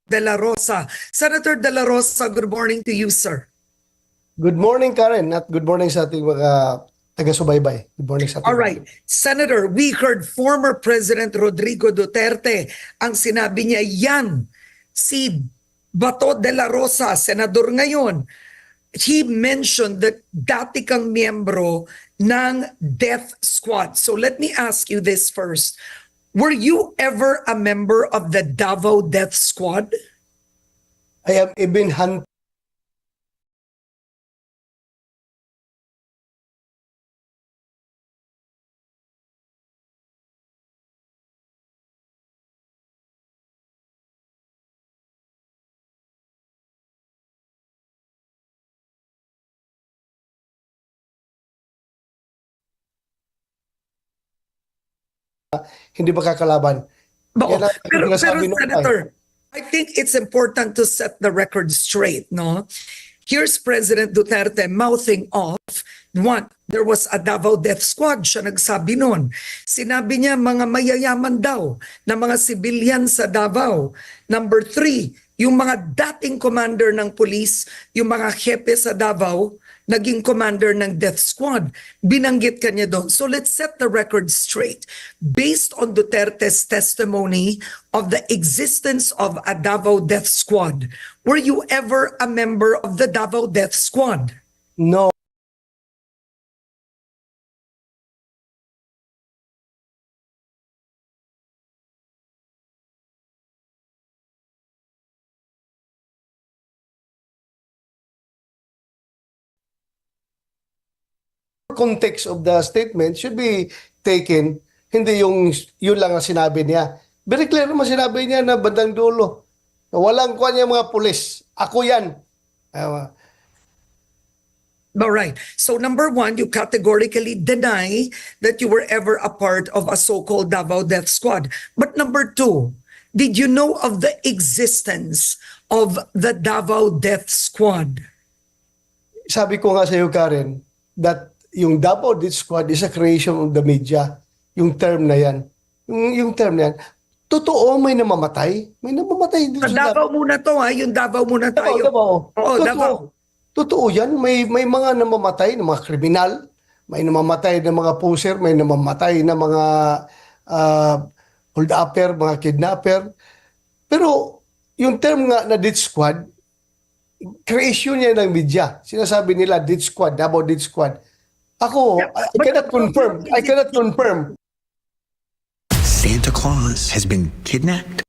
De La Rosa. Senator De La Rosa, good morning to you, sir. Good morning, Karen, at good morning sa ating mga taga-subaybay. Good morning sa ating All right. Senator, we heard former President Rodrigo Duterte ang sinabi niya, yan, si Bato de la Rosa, senador ngayon, he mentioned that dati kang miyembro ng death squad. So let me ask you this first. Were you ever a member of the Davao death squad? I have even hunted hindi makakalaban. Oo, Yan ang pero sinasabi nung Senator, I think it's important to set the record straight, no? Here's President Duterte mouthing off, one, there was a Davao death squad, siya nagsabi nun. Sinabi niya mga mayayaman daw na mga civilian sa Davao. Number 3, yung mga dating commander ng police, yung mga hepe sa Davao, naging commander ng death squad. Binanggit kanya doon. So let's set the record straight. Based on Duterte's testimony of the existence of a Davao death squad, were you ever a member of the Davao death squad? No. Context of the statement should be taken, hindi yung yun lang ang sinabi niya. Very clear naman sinabi niya na bandang dulo. Walang kuha niya mga pulis. Ako yan. All right. So number 1, you categorically deny that you were ever a part of a so-called Davao death squad. But number 2, did you know of the existence of the Davao death squad? Sabi ko nga sa iyo, Karen, that yung Davao death squad is a creation of the media. Yung term na yan. Yung term na yan. Totoo, may namamatay. May namamatay dito Sa sa Davao muna to, ha? Yung Davao muna tayo. Davao. Oo, Davao. Totoo yan. May mga namamatay ng mga kriminal. May namamatay ng mga poser. May namamatay ng mga hold-upper, mga kidnapper. Pero yung term nga na death squad, creation niya ng media. Sinasabi nila death squad, Davao death squad. Ako, I cannot confirm. I cannot confirm. Santa Claus has been kidnapped.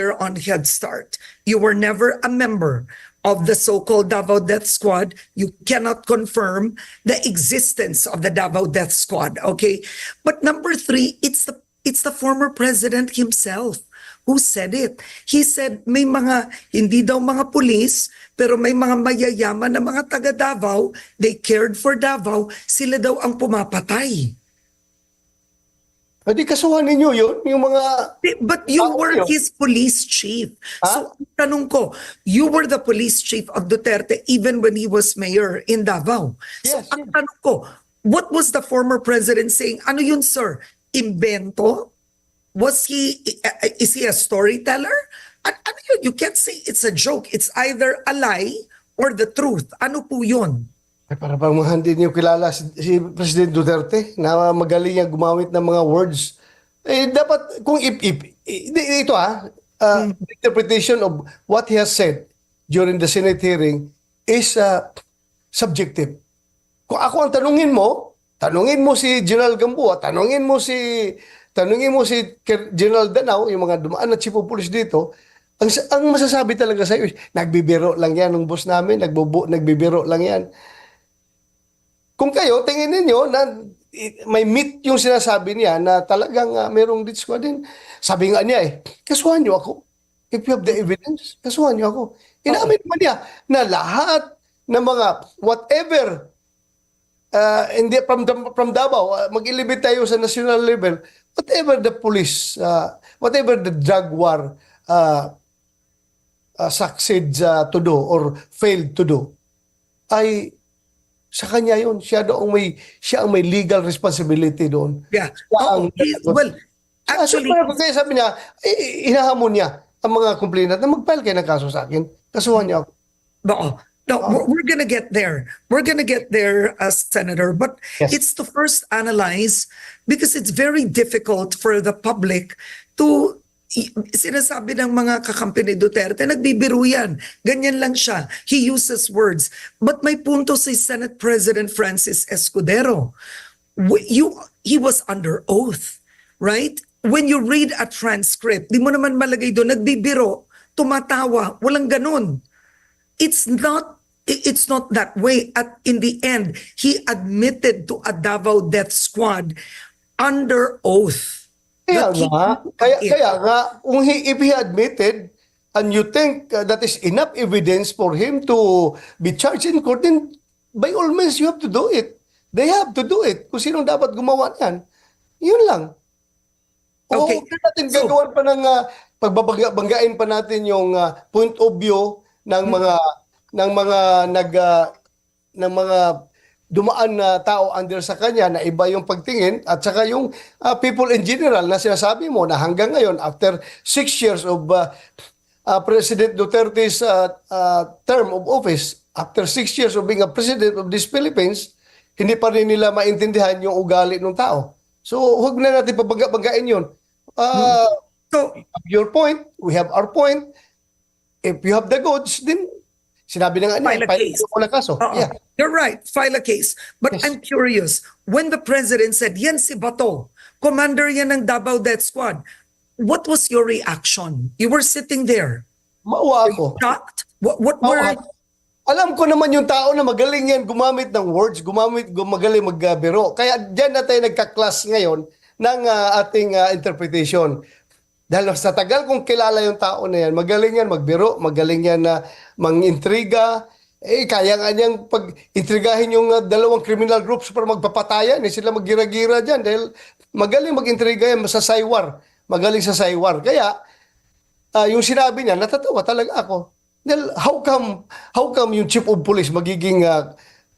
On Head Start. You were never a member of the so-called Davao Death Squad. You cannot confirm the existence of the Davao Death Squad. Okay, but number 3, it's the former president himself who said it. He said may mga hindi daw mga pulis, pero may mga mayayaman na mga taga Davao. They cared for Davao. Sila daw ang pumapatay. Hindi kasuhan ninyo yun, yung mga... But you were his police chief. So, tanong ko, you were the police chief of Duterte even when he was mayor in Davao. So, Yes, ang tanong ko, what was the former president saying? Ano yun, sir? Invento? Is he a storyteller? Ano yun? You can't say it's a joke. It's either a lie or the truth. Ano po yun? Ay, para bang hindi niyo kilala si President Duterte na magaling niya gumamit ng mga words. Eh, dapat, kung ito the interpretation of what he has said during the Senate hearing is subjective. Kung ako ang tanungin mo si General Gamboa, tanungin mo si General Danao, yung mga dumaan na chief of police dito, ang masasabi talaga sa iyo, nagbibiro lang yan ng boss namin, nagbibiro lang yan. Kung kayo, tingin ninyo na may meat yung sinasabi niya na talagang merong death squad din. Sabi nga niya kasuhan niyo ako. If you have the evidence, kasuhan niyo ako. Inamin naman niya na lahat ng mga whatever, hindi from Davao, mag-elevate tayo sa national level, whatever the police, whatever the drug war succeeds to do or failed to do, ay sa kanya yun. Siya ang may legal responsibility doon. Yeah. Well, actually, kaya sabi niya, inahamon niya ang mga complainant na mag-file kayo ng kaso sa akin. Kasuhan niya ako. No, we're gonna get there. We're gonna get there, Senator. But Yes. it's to first analyze, because it's very difficult for the public to sinasabi ng mga kakampi ni Duterte, nagbibiro yan. Ganyan lang siya. He uses words. But may punto si Senate President Francis Escudero. He was under oath, right? When you read a transcript, di mo naman malagay doon, nagbibiro, tumatawa, walang ganun. It's not that way. At in the end, he admitted to a Davao death squad under oath. Kaya nga, if he admitted, and you think that is enough evidence for him to be charged in court, then by all means, you have to do it. They have to do it. Kung sinong dapat gumawa yan, yun lang. Okay. Huwag natin gagawan pa ng pagbabanggain pa natin yung point of view ng mga dumaan na tao under sa kanya na iba yung pagtingin at saka yung people in general na sinasabi mo na hanggang ngayon after 6 years of President Duterte's term of office, after 6 years of being a president of these Philippines, hindi pa rin nila maintindihan yung ugali ng tao. So huwag na natin pabanggain yun. So, your point, we have our point. If you have the goods, then sinabi na nga niya, file a kaso. Yeah. You're right, file a case. But Yes. I'm curious, when the president said, yan si Bato, commander yan ng Davao Death Squad, what was your reaction? You were sitting there. Maawa ako. Shocked? What were... Alam ko naman yung tao na magaling yan gumamit ng words, magaling magbiro. Kaya dyan na tayo nagka-class ngayon ng ating interpretation. Dahil sa tagal kong kilala yung tao na yan, magaling yan magbiro, magaling yan na mangintriga. Kaya nga niyang pag-intrigahin yung dalawang criminal groups para magpapatayan. Sila maggira-gira dyan dahil magaling mag-intriga yan sa saywar. Magaling sa saywar. Kaya yung sinabi niya, natatawa talaga ako. Dahil how come yung chief of police magiging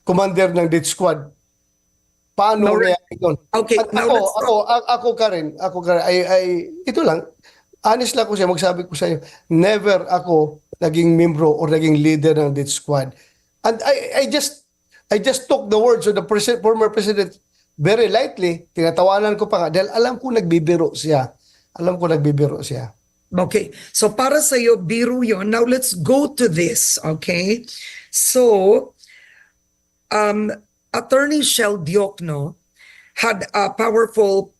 commander ng death squad? Paano niya yun? Okay, At now ako Karen, ito lang, honest lang ko siya, magsabi ko sa iyo, never ako naging membro or naging leader ng death squad. And I just took the words of the former president very lightly. Tinatawanan ko pa nga dahil alam ko nagbibiro siya. Okay, so para sa iyo, biro yun. Now let's go to this, okay? So, Attorney Shell Diokno had a powerful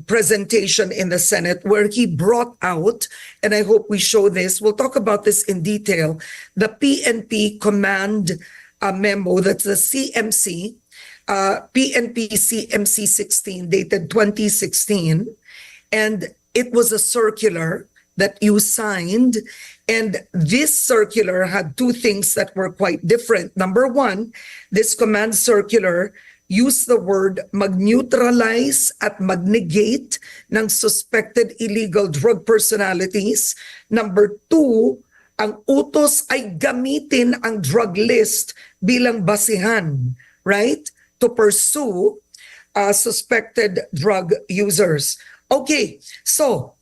presentation in the Senate where he brought out, and I hope we show this, we'll talk about this in detail, the PNP command memo, that's the CMC, PNP CMC 16 dated 2016, and it was a circular that you signed, and this circular had two things that were quite different. Number one, this command circular used the word mag-neutralize at mag-negate ng suspected illegal drug personalities. Number two, ang utos ay gamitin ang drug list bilang basihan, right? To pursue suspected drug users. Okay, so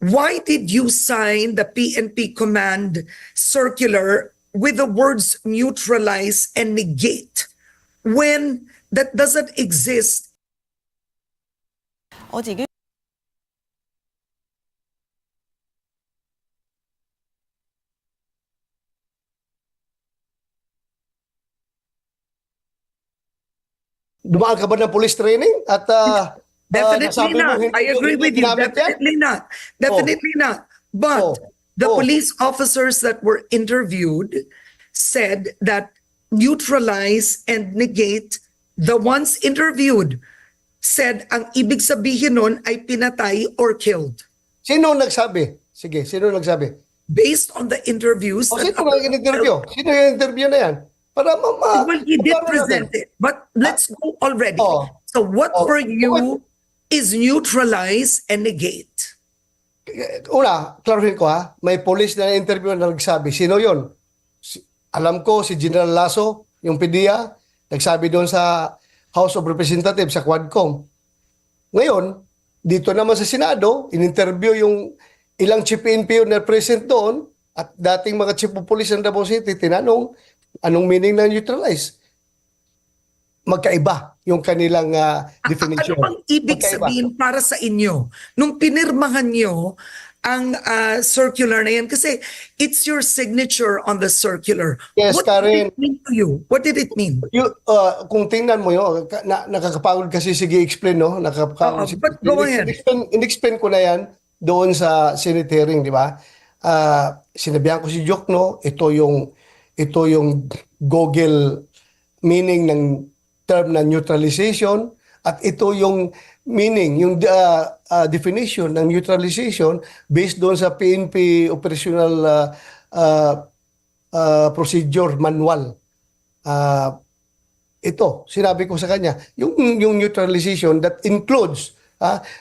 why did you sign the PNP command circular with the words neutralize and negate when that doesn't exist? 지금 Dumaan ka ba ng police training? At Definitely nasabi mo not. hindi- I agree hindi with you. ginamit yan? Definitely not. Definitely not. But the Oh. police officers that were interviewed said that neutralize and negate, the ones interviewed said ang ibig sabihin nun ay pinatay or killed. Sino nagsabi? Sige, sino nagsabi? Based on the interviews. O that sino nga in-interview? Sino yung interview na yan? Para Well, he did magkaroon present natin. it. But let's go already. Oh. So what Oh. for you is neutralize and negate? Una, klaruhin ko ha, may police na interview na nagsabi. Sino yon? Alam ko si General Lasso, yung PDEA, nagsabi doon sa House of Representatives, sa Quadcom. Ngayon, dito naman sa Senado, in-interview yung ilang chief PNP na present doon at dating mga chief of police ng Davao City, tinanong, anong meaning ng neutralize? Magkaiba yung kanilang definition. Ano bang ibig Magkaiba. sabihin para sa inyo nung pinirmahan nyo ang circular na yan? Kasi it's your signature on the circular. Yes, What Karen. did it mean to you? What did it mean? Kung tingnan mo yun, nakakapagod kasi, sige explain, no? Nakakapagod. But go ahead. In-explain ko na yan doon sa Senate hearing, di ba? Sinabihan ko si Jok, no? Ito yung Google meaning ng term na neutralization at ito yung meaning, yung definition ng neutralization based doon sa PNP operational procedure manual. Ito, sinabi ko sa kanya, yung neutralization that includes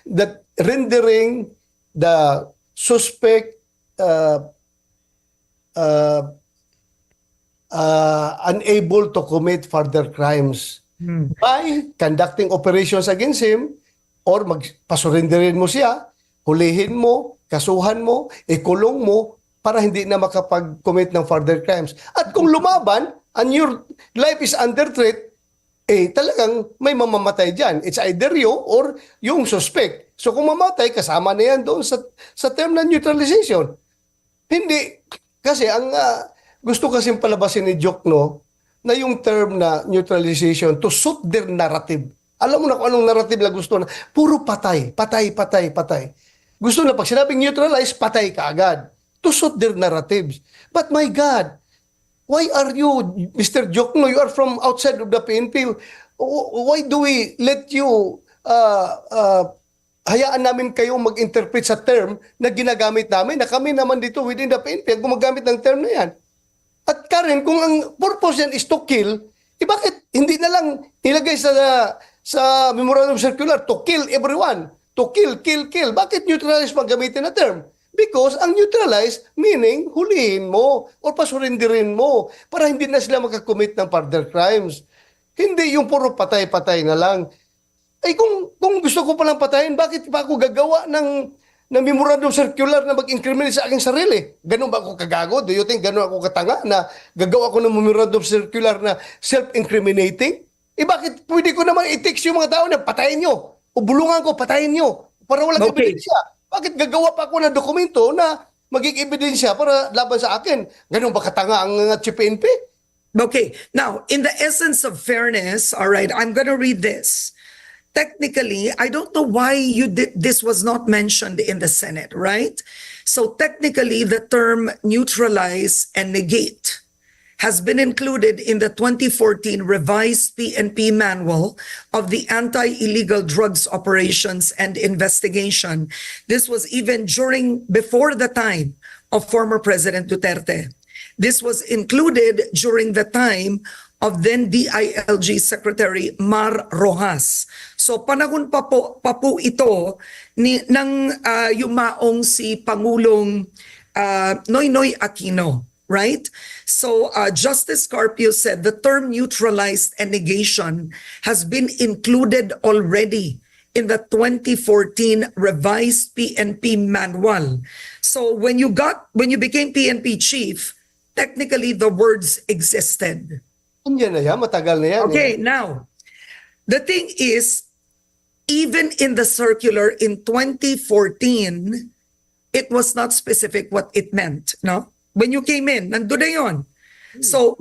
that rendering the suspect unable to commit further crimes by conducting operations against him or pasurrenderin mo siya, hulihin mo, kasuhan mo, ikulong mo para hindi na makapag-commit ng further crimes. At kung lumaban and your life is under threat, talagang may mamamatay dyan. It's either you or yung suspect. So kung mamatay, kasama na yan doon sa term na neutralization. Hindi. Kasi ang gusto kasing palabasin ni Jok, no, na yung term na neutralization to suit their narrative. Alam mo na kung anong narrative na gusto na. Puro patay, patay, patay, patay. Gusto na pag sinabing neutralize, patay ka agad. To suit their narratives. But my God, why are you, Mr. Jokno, you are from outside of the PNP. Why do we let you, hayaan namin kayo mag-interpret sa term na ginagamit namin, na kami naman dito within the PNP, gumagamit ng term na yan. At Karen, kung ang purpose yan is to kill, bakit hindi na lang nilagay sa memorandum circular to kill everyone? To kill, kill, kill. Bakit neutralize pag gamitin na term? Because ang neutralize, meaning hulihin mo o pasurindirin mo para hindi na sila makakommit ng further crimes. Hindi yung puro patay-patay na lang. Ay kung gusto ko palang patayin, bakit pa ako gagawa ng memorandum circular na mag-incriminate sa aking sarili? Ganun ba ako kagago? Do you think ganun ako katanga na gagawa ko ng memorandum circular na self-incriminating? Bakit pwede ko naman i-text yung mga tao na patayin nyo? O bulungan ko, patayin nyo para walang ebidensya. Bakit gagawa pa ako ng dokumento na magiging ebidensya para laban sa akin? Ganun ba katanga ang PNP? Okay, now, in the essence of fairness, all right, I'm going to read this. Technically, I don't know why this was not mentioned in the Senate, right? So technically, the term neutralize and negate has been included in the 2014 revised PNP manual of the Anti-Illegal Drugs Operations and Investigation. This was even before the time of former President Duterte. This was included during the time of then DILG Secretary Mar Rojas. So panahon pa po ito ng yumaong si Pangulong Noynoy Aquino, right? So Justice Carpio said the term neutralized and negation has been included already in the 2014 revised PNP manual. So when you became PNP chief, technically the words existed. Andiyan na yan, matagal na yan. Okay, now, the thing is, even in the circular in 2014, it was not specific what it meant, no? When you came in, nandun na yun. So,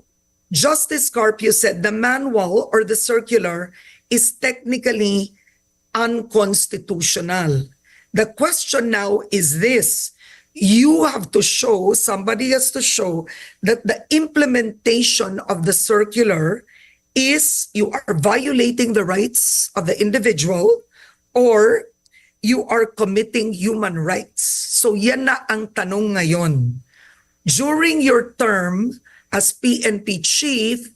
Justice Carpio said the manual or the circular is technically unconstitutional. The question now is this: you have to show, somebody has to show that the implementation of the circular is you are violating the rights of the individual or you are committing human rights. So yan na ang tanong ngayon. During your term as PNP chief,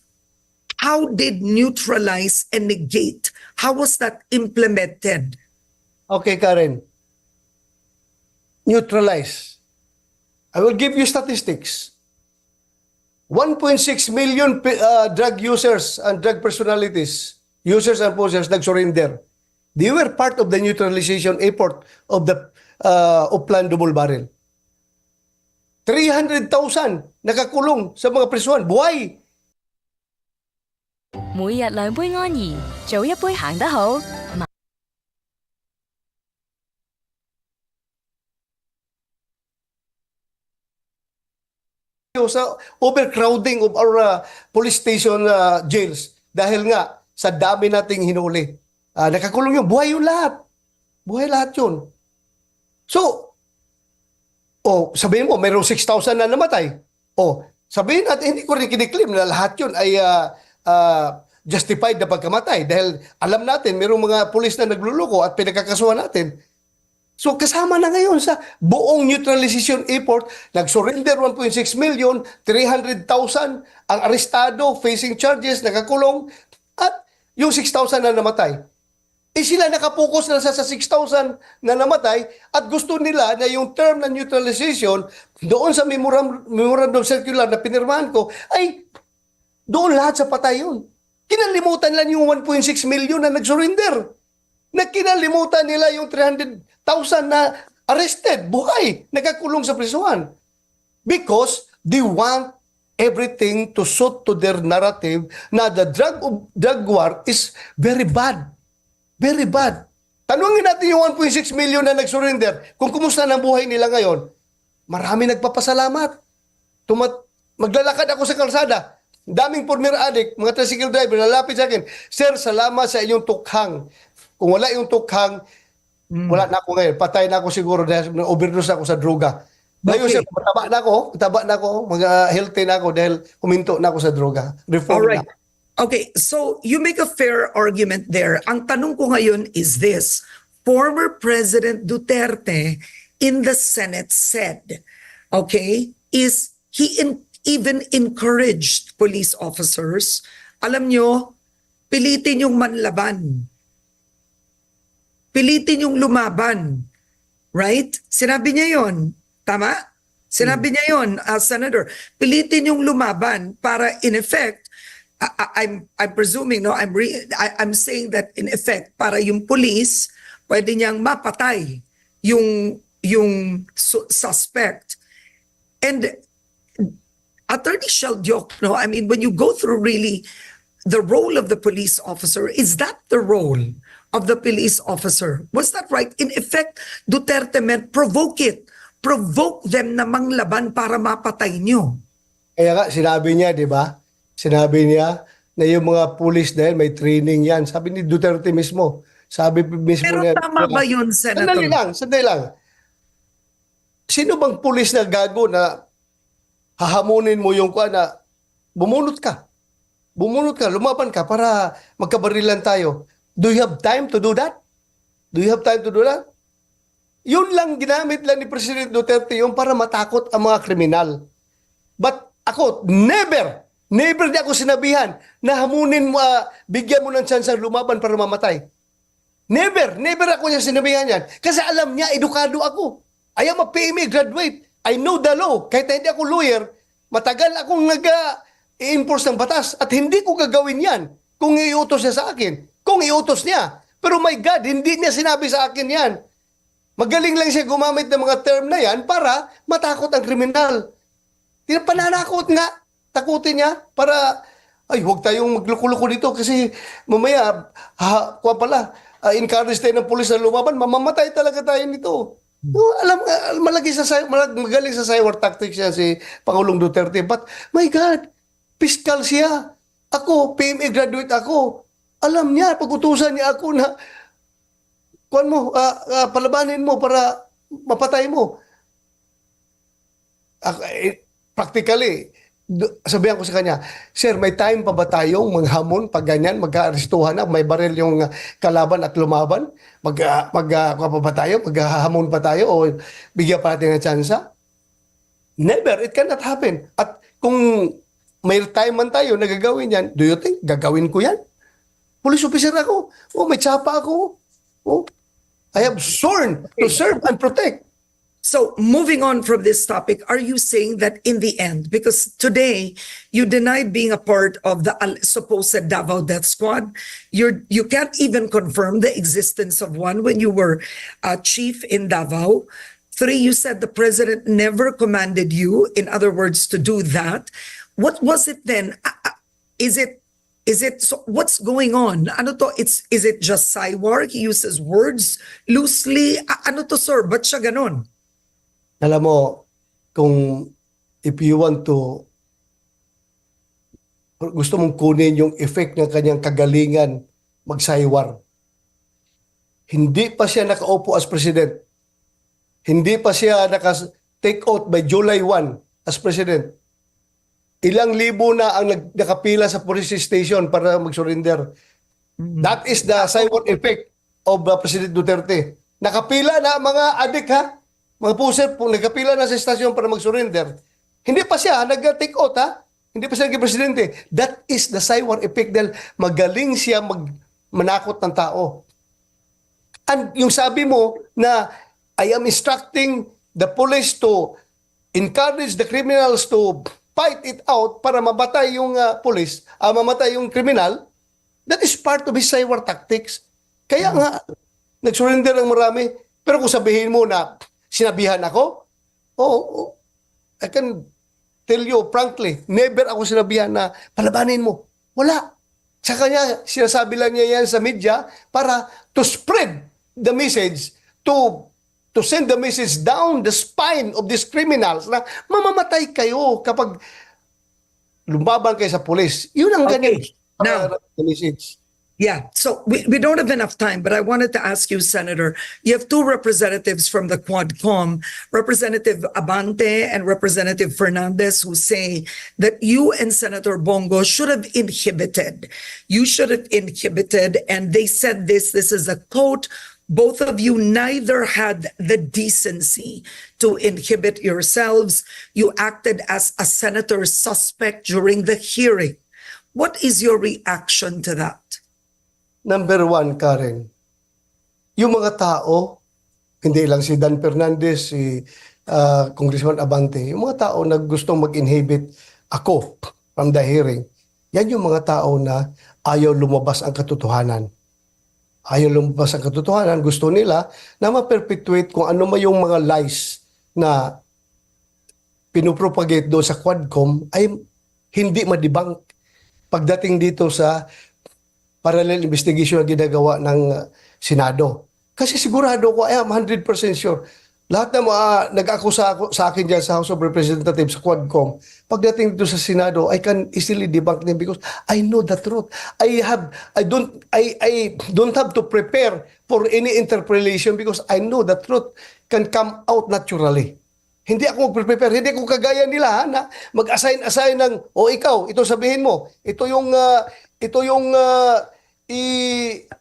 how did neutralize and negate? How was that implemented? Okay, Karen. Neutralize. I will give you statistics. 1.6 million drug users and drug personalities, users and posers, nag-surrender. They were part of the neutralization effort of the Upland Double Barrel. 300,000 nakakulong sa mga prisuhan. Buhay! 每日兩杯安怡，早一杯行得好。 Sa overcrowding of our police station jails dahil nga sa dami nating hinuli. Nakakulong yun. Buhay yung lahat. Buhay lahat yun. So, sabihin mo, mayroong 6,000 na namatay. Sabihin natin, hindi ko rin kiniklaim na lahat yun ay justified na pagkamatay dahil alam natin, mayroong mga pulis na nagluluko at pinagkakasuhan natin. So kasama na ngayon sa buong neutralization effort, nag-surrender 1.6 million, 300,000 ang arestado, facing charges, nakakulong, at yung 6,000 na namatay. Sila nakapokus na sa 6,000 na namatay at gusto nila na yung term na neutralization doon sa memorandum circular na pinirmahan ko ay doon lahat sa patay yun. Kinalimutan lang yung 1.6 million na nag-surrender. Kinalimutan nila yung 300,000 na arrested, buhay, nakakulong sa prisuhan. Because they want everything to suit to their narrative na the drug war is very bad. Very bad. Tanungin natin yung 1.6 million na nag-surrender, kung kumusta na buhay nila ngayon. Marami nagpapasalamat. Maglalakad ako sa kalsada. Daming former addict, mga tricycle driver, lalapit sa akin, "Sir, salamat sa iyong tukhang. Kung wala yung tukhang, wala na ako ngayon. Patay na ako siguro dahil overdose ako sa droga." Ngayon, Okay. sir, mataba na ako, healthy na ako dahil huminto na ako sa droga. Reform Alright. na. Okay, so you make a fair argument there. Ang tanong ko ngayon is this: former President Duterte in the Senate said, okay, is he even encouraged police officers, alam nyo, pilitin yung manlaban. Pilitin yung lumaban. Right? Sinabi niya yon. Tama? Sinabi niya yon, Senator. Pilitin yung lumaban para in effect, I'm presuming, no, I'm saying that in effect para yung police pwede niyang mapatay yung suspect. And Attorney Sheldiok, no, I mean, when you go through really the role of the police officer, is that the role of the police officer? Was that right? In effect, Duterte meant provoke them na manglaban para mapatay niyo. Kaya nga, sinabi niya, di ba? Sinabi niya na yung mga pulis na yan, may training yan. Sabi ni Duterte mismo. Sabi mismo Pero niya. tama ba yun, Senator? Sandali lang. Sino bang pulis na gago na hahamunin mo yung kuha na bumunot ka, lumaban ka para magkabarilan tayo? Do you have time to do that? Yun lang, ginamit lang ni President Duterte yung para matakot ang mga kriminal. But ako, never niya ako sinabihan na hamunin mo, bigyan mo ng chance lumaban para mamatay. Never ako niya sinabihan yan. Kasi alam niya, edukado ako. I am a PMA graduate. I know the law. Kahit hindi ako lawyer, matagal akong nag-enforce ng batas at hindi ko gagawin yan kung iutos niya sa akin. Kung iutos niya. Pero my God, hindi niya sinabi sa akin yan. Magaling lang siya gumamit ng mga term na yan para matakot ang kriminal. Pananakot nga. Takutin niya para, ay, huwag tayong magluko-luko dito kasi mamaya, encourage tayo ng pulis na lumaban, mamamatay talaga tayo nito. No, magaling sa cyber tactics yan si Pangulong Duterte. But, my God, fiscal siya. Ako, PMA graduate ako. Alam niya, pag-utusan niya ako na palabanin mo para mapatay mo. Practically, sabihan ko sa kanya, Sir, may time pa ba tayong maghamon pag ganyan, mag-aarestuhan na, may baril yung kalaban at lumaban? Maghahamon pa tayo o bigyan pa natin ng tsansa? Never, it cannot happen. At kung may time man tayo na gagawin yan, do you think gagawin ko yan? Police officer ako. Oh, may tsapa ako. Oh, I have sworn to serve and protect. So moving on from this topic, are you saying that in the end, because today you denied being a part of the supposed Davao Death Squad, you can't even confirm the existence of one when you were chief in Davao. 3, you said the president never commanded you, in other words, to do that. What was it then? Is it so what's going on? Ano to? Is it just Cywar? He uses words loosely. Ano to, sir? Ba't siya ganon? Alam mo, kung if you want to, gusto mong kunin yung effect ng kanyang kagalingan magsaywar, hindi pa siya nakaupo as president. Hindi pa siya naka-take out by July 1 as president. Ilang libo na ang nakapila sa police station para mag-surrender. That is the cyber effect of President Duterte. Nakapila na mga adik ha? Mga puser po, nagkapila na sa estasyon para mag-surrender. Hindi pa siya nag-take out ha? Hindi pa siya naging presidente. That is the cyber effect dahil magaling siya manakot ng tao. And yung sabi mo na I am instructing the police to encourage the criminals to fight it out para mamatay yung police, mamatay yung criminal, that is part of his cyber tactics. Kaya nga, nag-surrender ang marami. Pero kung sabihin mo na sinabihan ako, I can tell you frankly, never ako sinabihan na palabanin mo. Wala. Sa kanya, sinasabi lang niya yan sa media para to spread the message, to send the message down the spine of these criminals na mamamatay kayo kapag lumaban kayo sa police. Yun ang ganyan. Now, the message. yeah, so we don't have enough time, but I wanted to ask you, Senator, you have 2 representatives from the Quadcom, Representative Abante and Representative Fernandez, who say that you and Senator Bongo should have inhibited. You should have inhibited, and they said this is a quote, both of you neither had the decency to inhibit yourselves. You acted as a senator suspect during the hearing. What is your reaction to that? Number 1, Karen, yung mga tao, hindi lang si Dan Fernandez, si Congressman Abante, yung mga tao na gustong mag-inhibit ako from the hearing, yan yung mga tao na ayaw lumabas ang katotohanan. Ayaw lumabas ang katotohanan, gusto nila na ma-perpetuate kung ano man yung mga lies na pinupropagate doon sa Quadcom ay hindi ma-debunk pagdating dito sa parallel investigation na ginagawa ng Senado. Kasi sigurado ko, I am 100% sure, lahat na nag-akusa sa akin dyan sa House of Representatives, sa Quadcom, pagdating dito sa Senado, I can easily debunk them because I know the truth. I don't have to prepare for any interpolation because I know the truth can come out naturally. Hindi ako mag-prepare, hindi ako kagaya nila na mag-assign ng, ikaw, ito sabihin mo, ito yung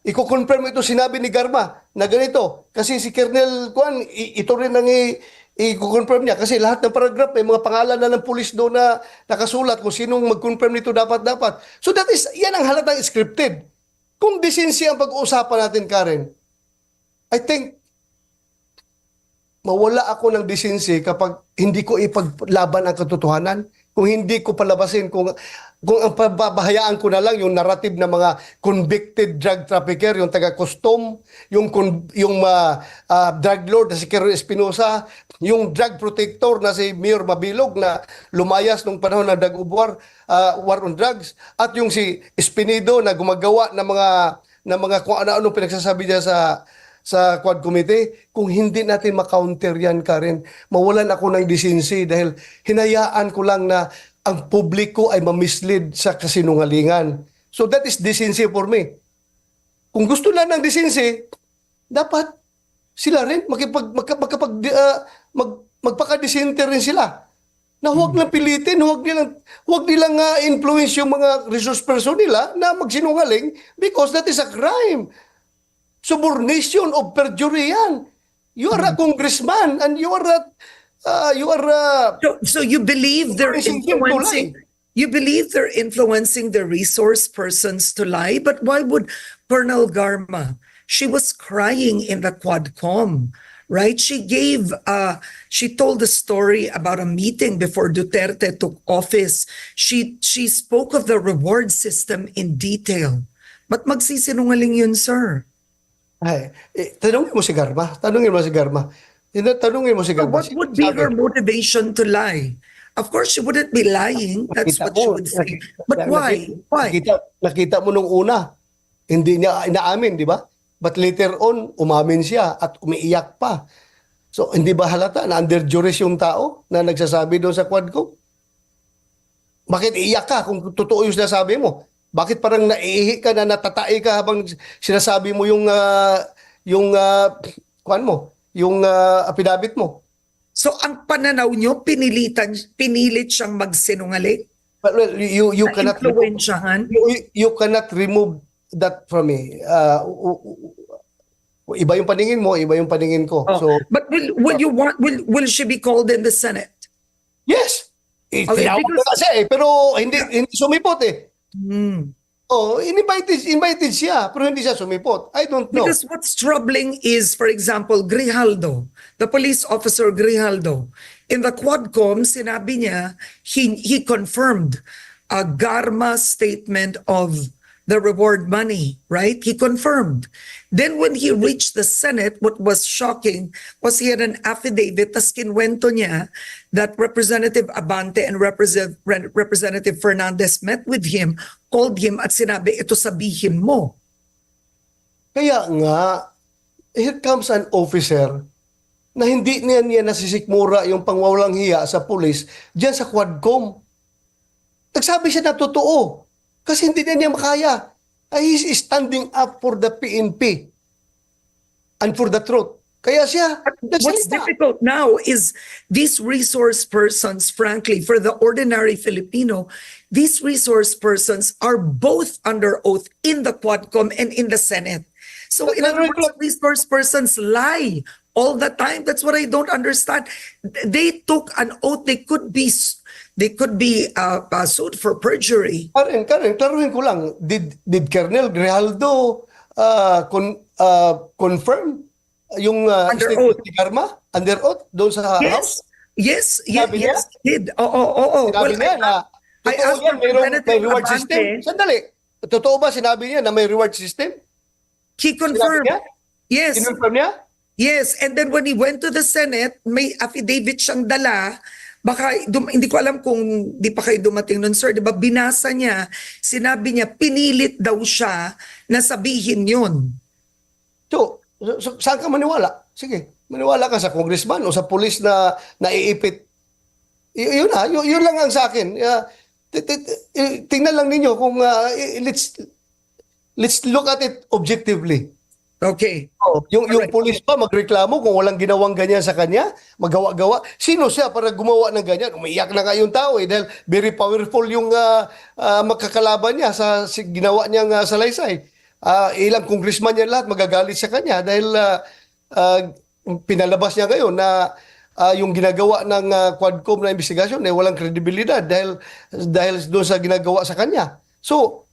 i-confirm ito sinabi ni Garma na ganito. Kasi si Colonel Kwan, ito rin ang i-confirm niya. Kasi lahat ng paragraph, may mga pangalan na ng pulis doon na nakasulat kung sinong mag-confirm nito dapat. So yan ang halatang scripted. Kung decency ang pag-uusapan natin, Karen, I think mawala ako ng decency kapag hindi ko ipaglaban ang katotohanan, kung hindi ko palabasin kung kung ang pabahayaan ko na lang yung narrative ng mga convicted drug trafficker, yung taga-custom, yung drug lord na si Kero Espinosa, yung drug protector na si Mayor Mabilog na lumayas nung panahon ng war on drugs, at yung si Espinido na gumagawa ng mga kung ano-ano pinagsasabi niya sa Quad Committee. Kung hindi natin ma-counter yan, Karen, mawalan ako ng decency dahil hinayaan ko lang na ang publiko ay mamislead sa kasinungalingan. So that is decency for me. Kung gusto lang ng decency, dapat sila rin magpaka-decente rin sila. Na huwag lang pilitin, huwag nilang influence yung mga resource person nila na magsinungaling because that is a crime. Subornation of perjury yan. You are a congressman and you are So you believe they're influencing? You believe they're influencing the resource persons to lie? But why would Colonel Garma? She was crying in the Quadcom, right? She told the story about a meeting before Duterte took office. She spoke of the reward system in detail. But magsisinungaling yun, sir? Tanungin mo si Garma. Tanungin mo si Garma. What would be her motivation to lie? Of course, she wouldn't be lying. That's what she would say. But why? Why? Nakita mo nung una, hindi niya inaamin, di ba? But later on, umamin siya at umiiyak pa. So, hindi ba halata na under duress yung tao na nagsasabi doon sa Quadcom? Bakit iiyak ka kung totoo yung sinasabi mo? Bakit parang naiihi ka na natatai ka habang sinasabi mo yung affidavit mo? So ang pananaw nyo, pinilit siyang magsinungaling? Well, you cannot Influensyahan? you cannot remove that from me. Iba yung paningin mo, iba yung paningin ko. Oh, So, but will she be called in the Senate? yes. Okay, Tinawag because- na kasi pero hindi sumipot eh. Hmm. Oh, invited siya, pero hindi siya sumipot. I don't know. Because what's troubling is, for example, Grijaldo, the police officer Grijaldo. In the Quadcom, sinabi niya, he confirmed a Garma statement of the reward money, right? He confirmed. Then when he reached the Senate, what was shocking was he had an affidavit, tas kinwento niya that Representative Abante and Representative Fernandez met with him, called him at sinabi, ito sabihin mo. Kaya nga, here comes an officer na hindi niya nasisikmura yung pangwawalang hiya sa pulis diyan sa Quadcom. Nagsabi siya na totoo. Kasi hindi niya makaya. He's standing up for the PNP and for the truth. Kaya siya, What's difficult now is these resource persons, frankly, for the ordinary Filipino, these resource persons are both under oath in the Quadcom and in the Senate. So in other words, resource persons lie all the time. That's what I don't understand. They took an oath. They could be sued for perjury. Karen, klaruhin ko lang, did Colonel Grijaldo confirm yung Under statement oath. ni Garma under oath doon sa House? Yes, Sabi niya? yes, he did. Oo. Sinabi niya na I totoo asked yan, may Representative reward Abante. system. Sandali. Totoo ba sinabi niya na may reward system? He confirmed. Sinabi niya? Yes. Kinonfirm niya? Yes, and then when he went to the Senate, may affidavit siyang dala. Baka, hindi ko alam kung di pa kayo dumating nun, sir. Diba, binasa niya, sinabi niya, pinilit daw siya na sabihin yun. So, saan ka maniwala? Sige, maniwala ka sa congressman o sa pulis na naiipit. Yun lang ang sa akin. Tingnan lang ninyo kung let's look at it objectively. Okay. Yung Alright. pulis pa magreklamo kung walang ginawang ganyan sa kanya, magawa-gawa. Sino siya para gumawa ng ganyan? Umiiyak na nga yung tao dahil very powerful yung makakalaban niya sa ginawa niyang salaysay. Ilang congressman niya lahat magagalit sa kanya dahil pinalabas niya ngayon na yung ginagawa ng Quadcom na investigasyon walang kredibilidad dahil doon sa ginagawa sa kanya. So,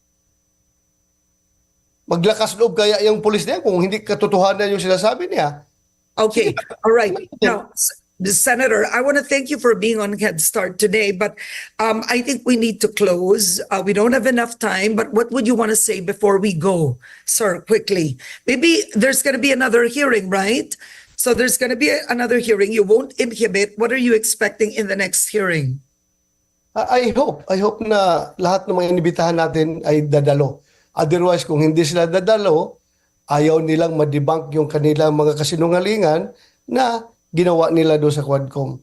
maglakas loob kaya yung pulis niya kung hindi katotohanan yung sinasabi niya. Okay. All right. Now, Senator, I want to thank you for being on Head Start today, but I think we need to close. We don't have enough time, but what would you want to say before we go, sir, quickly? Maybe there's going to be another hearing, right? So there's going to be another hearing. You won't inhibit. What are you expecting in the next hearing? I hope na lahat ng mga inibitahan natin ay dadalo. Otherwise, kung hindi sila dadalo, ayaw nilang ma-debunk yung kanilang mga kasinungalingan na ginawa nila doon sa Quadcom.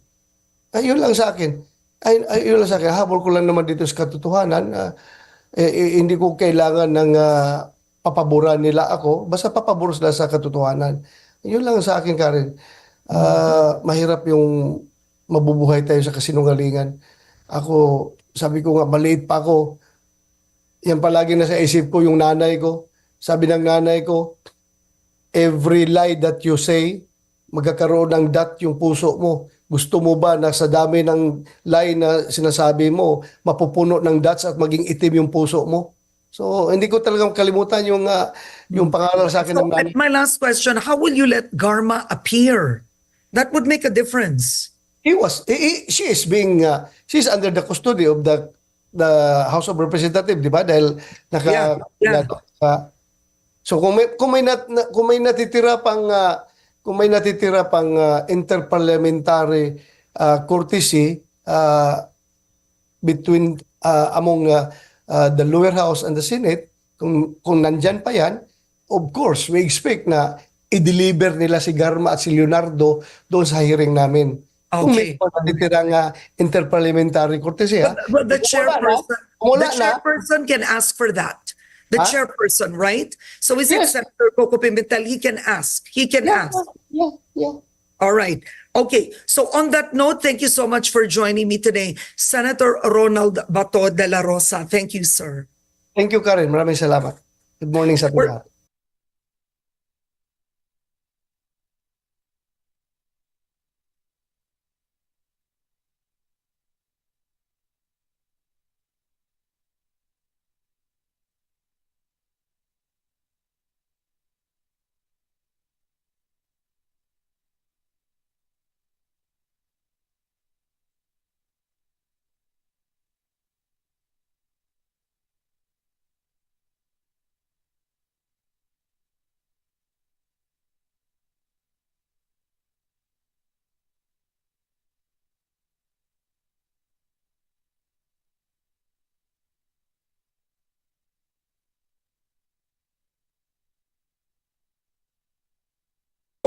Ayun lang sa akin. Ayun lang sa akin. Habol ko lang naman dito sa katotohanan. Hindi ko kailangan ng papaboran nila ako. Basta papabor sila sa katotohanan. Ayun lang sa akin, Karen. Mahirap yung mabubuhay tayo sa kasinungalingan. Ako, sabi ko nga, maliit pa ako. Yan palagi nasa isip ko yung nanay ko. Sabi ng nanay ko, every lie that you say, magkakaroon ng dot yung puso mo. Gusto mo ba na sa dami ng lie na sinasabi mo, mapupuno ng dots at maging itim yung puso mo? So, hindi ko talagang kalimutan yung pangalan sa akin ng nanay. My last question, how will you let Garma appear? That would make a difference. She's under the custody of the House of Representatives, di ba? Dahil so kung may natitira pang interparliamentary courtesy between among the lower house and the Senate, kung nandyan pa yan, of course, we expect na i-deliver nila si Garma at si Leonardo doon sa hearing namin. Kung may natitirang interparliamentary courtesy. But the chairperson can ask for that. The chairperson, right? So is it Senator Coco Pimentel? He can ask. Yeah. All right. Okay. So on that note, thank you so much for joining me today. Senator Ronald Bato de la Rosa. Thank you, sir. Thank you, Karen. Maraming salamat. Good morning sa lahat.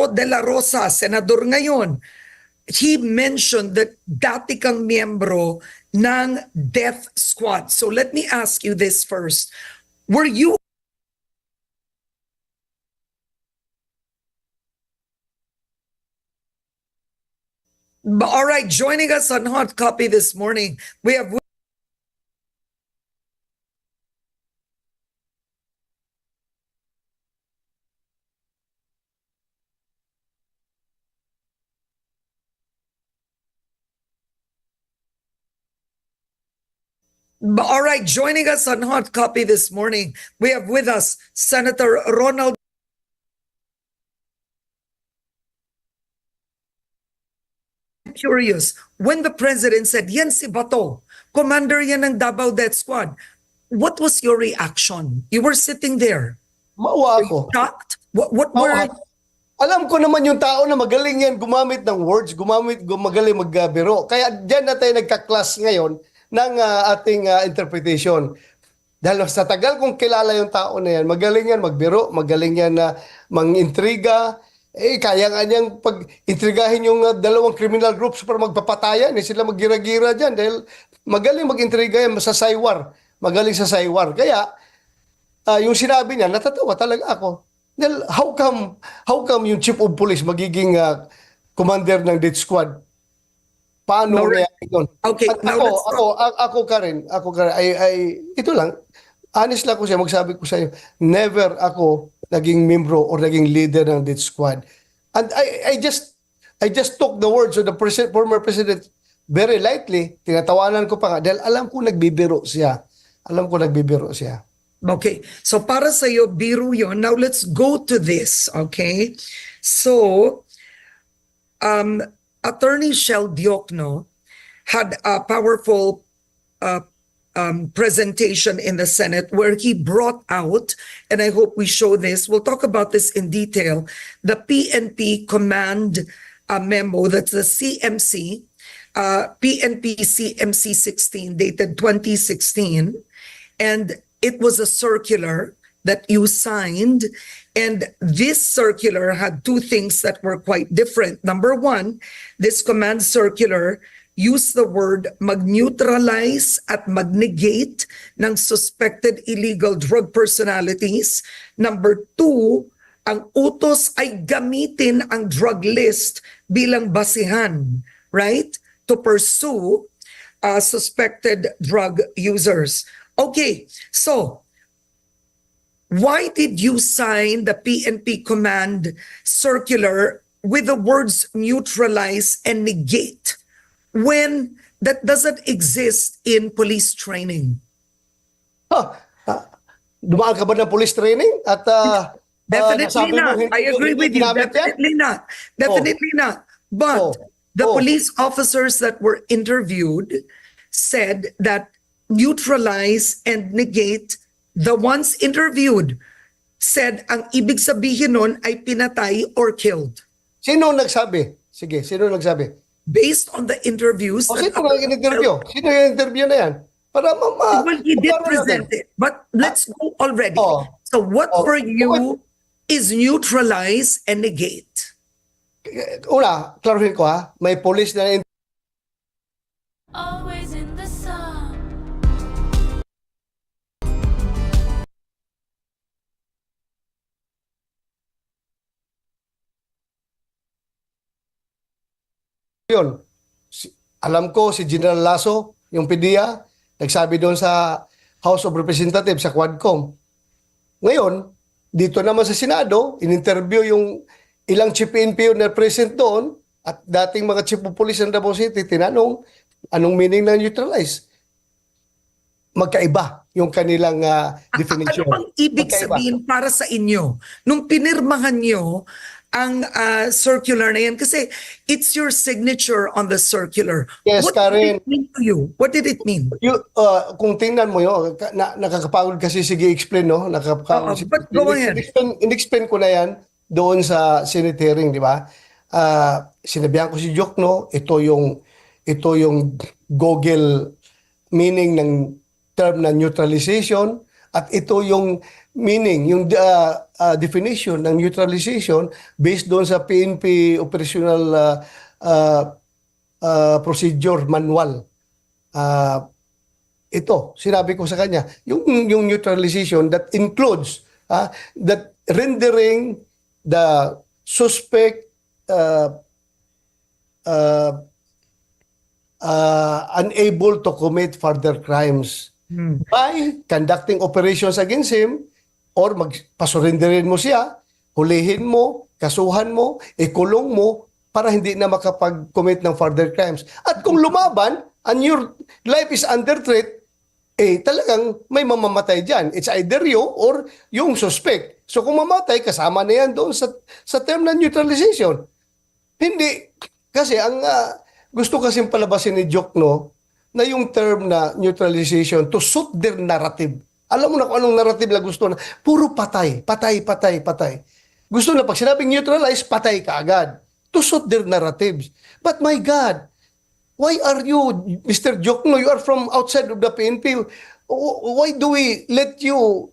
De la Rosa, senador ngayon, he mentioned that dati kang miyembro ng death squad. So let me ask you this first. Were you all right, joining us on Hot Copy this morning, we have all right, joining us on Hot Copy this morning, we have with us Senator Ronald. Curious, when the president said, yan si Bato, commander yan ng Davao Death Squad, what was your reaction? You were sitting there. Maawa ako. Shocked? What were... Alam ko naman yung tao na magaling yan gumamit ng words, magaling magbiro. Kaya dyan na tayo nagka-class ngayon ng ating interpretation. Dahil sa tagal kong kilala yung tao na yan, magaling yan magbiro, magaling yan na mangintriga. Kaya nga niyang pag-intrigahin yung dalawang criminal groups para magpapatayan. Sila maggira-gira dyan dahil magaling mag-intriga yan sa saywar. Magaling sa saywar. Kaya yung sinabi niya, natatawa talaga ako. Dahil how come yung chief of police magiging commander ng death squad? Paano react yun? Okay, at ako Karen, ito lang, honest lang ko siya, magsabi ko sa iyo, never ako naging membro or naging leader ng death squad. And I just took the words of the former president very lightly. Tinatawanan ko pa nga dahil alam ko nagbibiro siya. Okay, so para sa iyo, biro yun. Now let's go to this, okay? So, Attorney Shell Diokno had a powerful presentation in the Senate where he brought out, and I hope we show this, we'll talk about this in detail, the PNP command memo, that's the CMC, PNP CMC 16 dated 2016, and it was a circular that you signed, and this circular had two things that were quite different. Number one, this command circular used the word mag-neutralize at mag-negate ng suspected illegal drug personalities. Number two, ang utos ay gamitin ang drug list bilang basihan, right? To pursue suspected drug users. Okay, so why did you sign the PNP command circular with the words neutralize and negate when that doesn't exist in police training? Dumaan ka ba ng police training? At Definitely nasabi mo, not. hindi- I agree hindi with you. ginamit yan? Definitely not. Definitely not. But the police officers that were interviewed said that neutralize and negate, the ones interviewed said ang ibig sabihin nun ay pinatay or killed. Sino nagsabi? Sige, sino nagsabi? Based on the interviews. O sino nga in-interview? Sino yung interview na yan? Para Well, he did present it. But let's go already. So what for you is neutralize and negate? Una, klaruhin ko ha, may police na Always in the sun. yun. Alam ko si General Lasso, yung PDEA, nagsabi doon sa House of Representatives, sa Quadcom. Ngayon, dito naman sa Senado, in-interview yung ilang chief PNP na present doon at dating mga chief of police ng Davao City, tinanong anong meaning ng neutralize. Magkaiba yung kanilang definition. Ano bang ibig Magkaiba. sabihin para sa inyo nung pinirmahan nyo ang circular na yan? Kasi it's your signature on the circular. Yes, What Karen. did it mean to you? What did it mean? Kung tingnan mo yun, nakakapagod kasi, sige explain, no? Nakakapagod. But go ahead. In-explain ko na yan doon sa Senate hearing, di ba? Sinabihan ko si Jok, no? Ito yung Google meaning ng term na neutralization at ito yung meaning, yung definition ng neutralization based doon sa PNP operational procedure manual. Ito, sinabi ko sa kanya, yung neutralization that includes that rendering the suspect unable to commit further crimes by conducting operations against him or pasurrenderin mo siya, hulihin mo, kasuhan mo, ikulong mo para hindi na makapag-commit ng further crimes. At kung lumaban and your life is under threat, talagang may mamamatay dyan. It's either you or yung suspect. So kung mamatay, kasama na yan doon sa term na neutralization. Hindi. Kasi ang gusto kasing palabasin ni Jok, no, na yung term na neutralization to suit their narrative. Alam mo na kung anong narrative na gusto na. Puro patay, patay, patay, patay. Gusto na pag sinabing neutralize, patay ka agad. To suit their narratives. But my God, why are you, Mr. Jokno, you are from outside of the PNP. Why do we let you,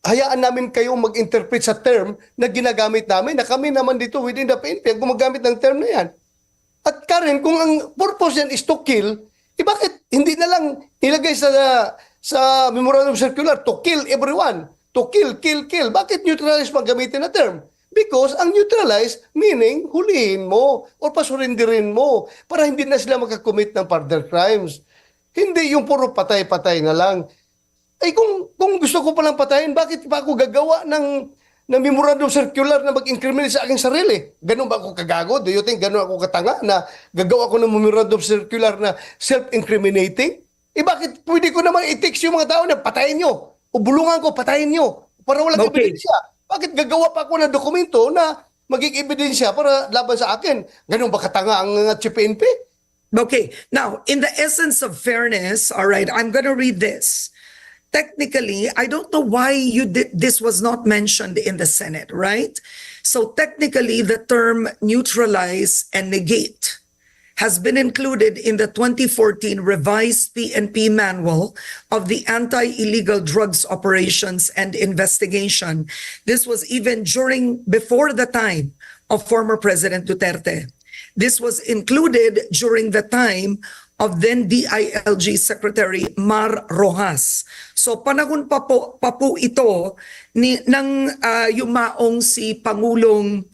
hayaan namin kayo mag-interpret sa term na ginagamit namin, na kami naman dito within the PNP, gumagamit ng term na yan. At Karen, kung ang purpose yan is to kill, bakit hindi na lang ilagay sa memorandum circular to kill everyone? To kill, kill, kill. Bakit neutralize maggamitin na term? Because ang neutralize meaning hulihin mo o pasurindirin mo para hindi na sila makakommit ng further crimes. Hindi yung puro patay-patay na lang. Ay kung gusto ko palang patayin, bakit pa ako gagawa ng memorandum circular na mag-incriminate sa aking sarili? Ganun ba ako kagago? Do you think ganun ako katanga na gagawa ko ng memorandum circular na self-incriminating? Bakit pwede ko naman i-text yung mga tao na patayin nyo? O bulungan ko, patayin nyo para walang ebidensya. Bakit gagawa pa ako ng dokumento na maging ebidensya para laban sa akin. Ganun ba katanga ang Chief PNP? Okay, now, in the essence of fairness, all right, I'm going to read this. Technically, I don't know why this was not mentioned in the Senate, right? So technically, the term neutralize and negate has been included in the 2014 revised PNP manual of the Anti-Illegal Drugs Operations and Investigation. This was even before the time of former President Duterte. This was included during the time of then DILG Secretary Mar Rojas. So panahon pa po ito ng yumaong si Pangulong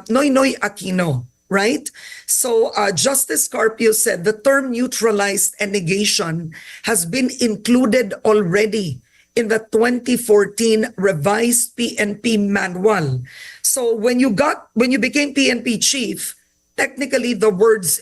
Noynoy Aquino, right? So Justice Carpio said the term neutralized and negation has been included already in the 2014 revised PNP manual. So when you became PNP chief, technically the words